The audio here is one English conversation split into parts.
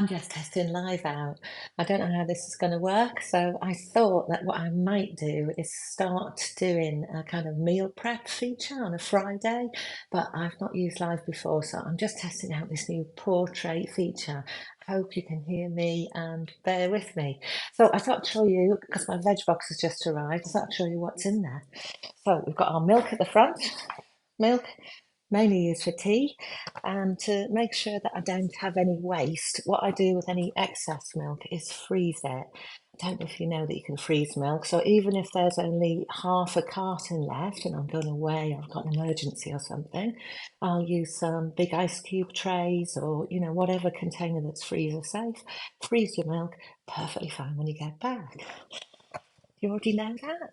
I'm just testing live out. I don't know how this is going to work, so I thought that what I might do is start doing a kind of meal prep feature on a Friday, but I've not used live before, so I'm just testing out this new portrait feature. I hope you can hear me and bear with me. So I thought I'd show you, because my veg box has just arrived, I thought I'd show you what's in there. So we've got our milk at the front, milk mainly used for tea, and to make sure that I don't have any waste, what I do with any excess milk is freeze it. I don't know if you know that you can freeze milk, so even if there's only half a carton left and I'm going away, I've got an emergency or something, I'll use some big ice cube trays or whatever container that's freezer safe. Freeze your milk, perfectly fine when you get back. You already know that.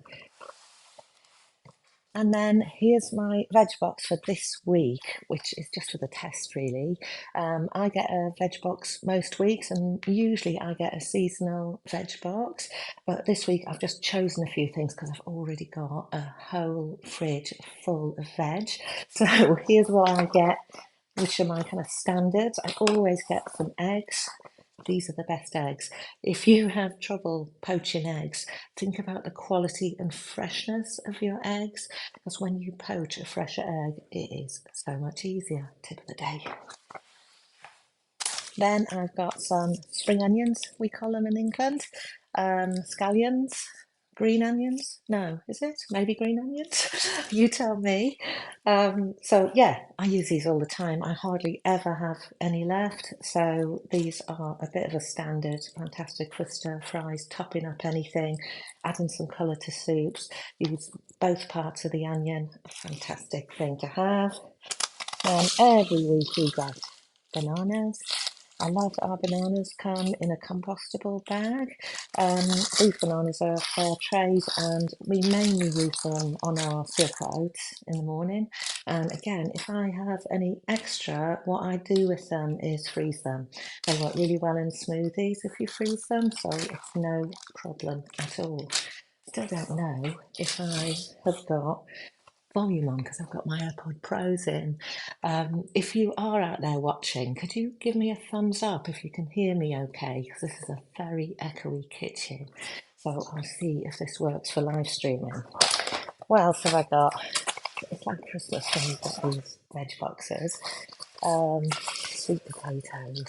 And then here's my veg box for this week, which is just for the test, really. I get a veg box most weeks, and usually I get a seasonal veg box. But this week I've just chosen a few things because I've already got a whole fridge full of veg. So here's what I get, which are my kind of standards. I always get some eggs. These are the best eggs. If you have trouble poaching eggs, think about the quality and freshness of your eggs, because when you poach a fresher egg, it is so much easier. Tip of the day. Then I've got some spring onions, we call them in England, scallions, green onions. No, is it? Maybe green onions? You tell me. So yeah, I use these all the time. I hardly ever have any left. So these are a bit of a standard, fantastic for stir fries, topping up anything, adding some colour to soups. Use both parts of the onion, a fantastic thing to have. And every week we get bananas. I love our bananas come in a compostable bag. These bananas are fair trade and we mainly use them on our silk oats in the morning. And again, if I have any extra, what I do with them is freeze them. They work really well in smoothies if you freeze them, so it's no problem at all. Still don't know if I have got volume on because I've got my AirPod Pros in. If you are out there watching, could you give me a thumbs up if you can hear me okay? Because this is a very echoey kitchen. So I'll see if this works for live streaming. What else have I got? It's like Christmas when you've got these veg boxes. Sweet potatoes.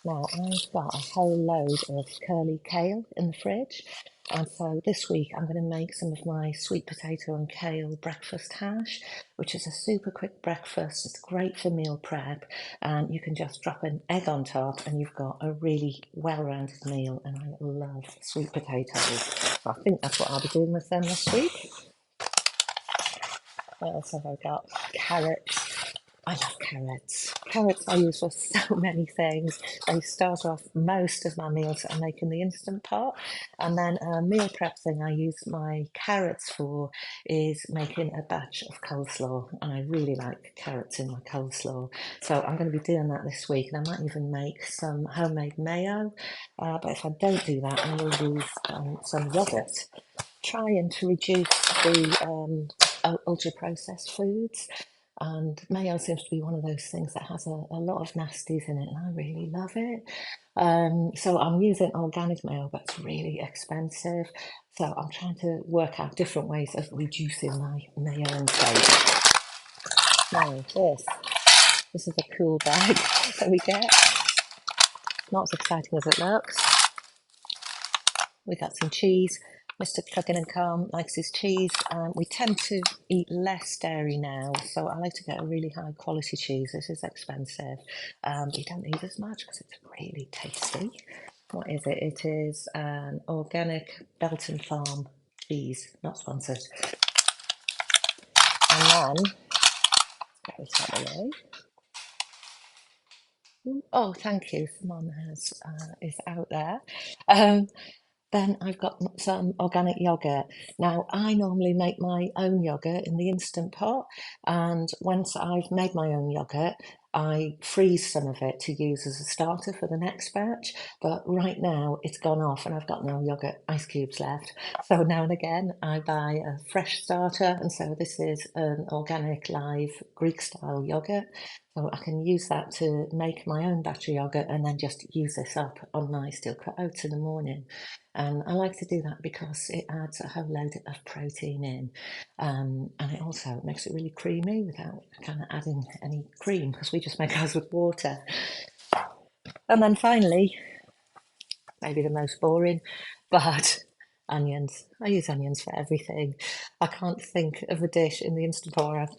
Now I've got a whole load of curly kale in the fridge, and so this week I'm going to make some of my sweet potato and kale breakfast hash, which is a super quick breakfast. It's great for meal prep, and you can just drop an egg on top, and you've got a really well-rounded meal. And I love sweet potatoes, so I think that's what I'll be doing with them this week. What else have I got? Carrots. I love carrots. Carrots I use for so many things. They start off most of my meals that I make in the Instant Pot. And then a meal prep thing I use my carrots for is making a batch of coleslaw. And I really like carrots in my coleslaw. So I'm going to be doing that this week. And I might even make some homemade mayo. But if I don't do that, I will use some yogurt. Trying to reduce the ultra processed foods. And mayo seems to be one of those things that has a lot of nasties in it, and I really love it. So I'm using organic mayo, but it's really expensive. So I'm trying to work out different ways of reducing my mayo intake. Now, this is a cool bag that we get. Not as exciting as it looks. We got some cheese. Mr. Cooking and Calm likes his cheese. We tend to eat less dairy now, so I like to get a really high quality cheese. This is expensive, but you don't need as much because it's really tasty. What is it? It is an organic Belton Farm cheese, not sponsored. And then, get this out of the way. Oh, thank you. Someone is out there. Then I've got some organic yogurt. Now, I normally make my own yogurt in the Instant Pot, and once I've made my own yogurt, I freeze some of it to use as a starter for the next batch, but right now it's gone off and I've got no yogurt ice cubes left. So now and again I buy a fresh starter, and so this is an organic live Greek style yogurt. So I can use that to make my own batch of yogurt and then just use this up on my steel cut oats in the morning. And I like to do that because it adds a whole load of protein in. And it also makes it really creamy without kind of adding any cream, because we just make ours with water. And then finally, maybe the most boring, but onions. I use onions for everything. I can't think of a dish in the Instant Pot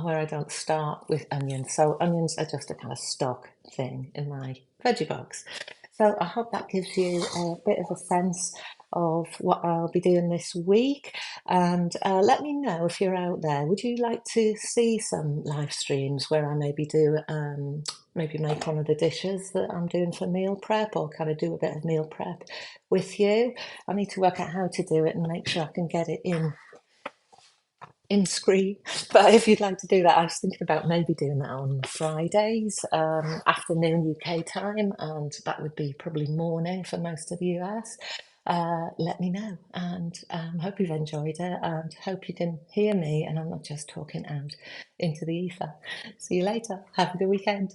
where I don't start with onions. So onions are just a kind of stock thing in my veggie box. So I hope that gives you a bit of a sense of what I'll be doing this week. And let me know if you're out there. Would you like to see some live streams where I maybe do maybe make one of the dishes that I'm doing for meal prep, or kind of do a bit of meal prep with you? I need to work out how to do it and make sure I can get it in screen. But if you'd like to do that, I was thinking about maybe doing that on Fridays, afternoon UK time, and that would be probably morning for most of the US. Let me know, and hope you've enjoyed it, and hope you can hear me and I'm not just talking out into the ether. See you later. Have a good weekend.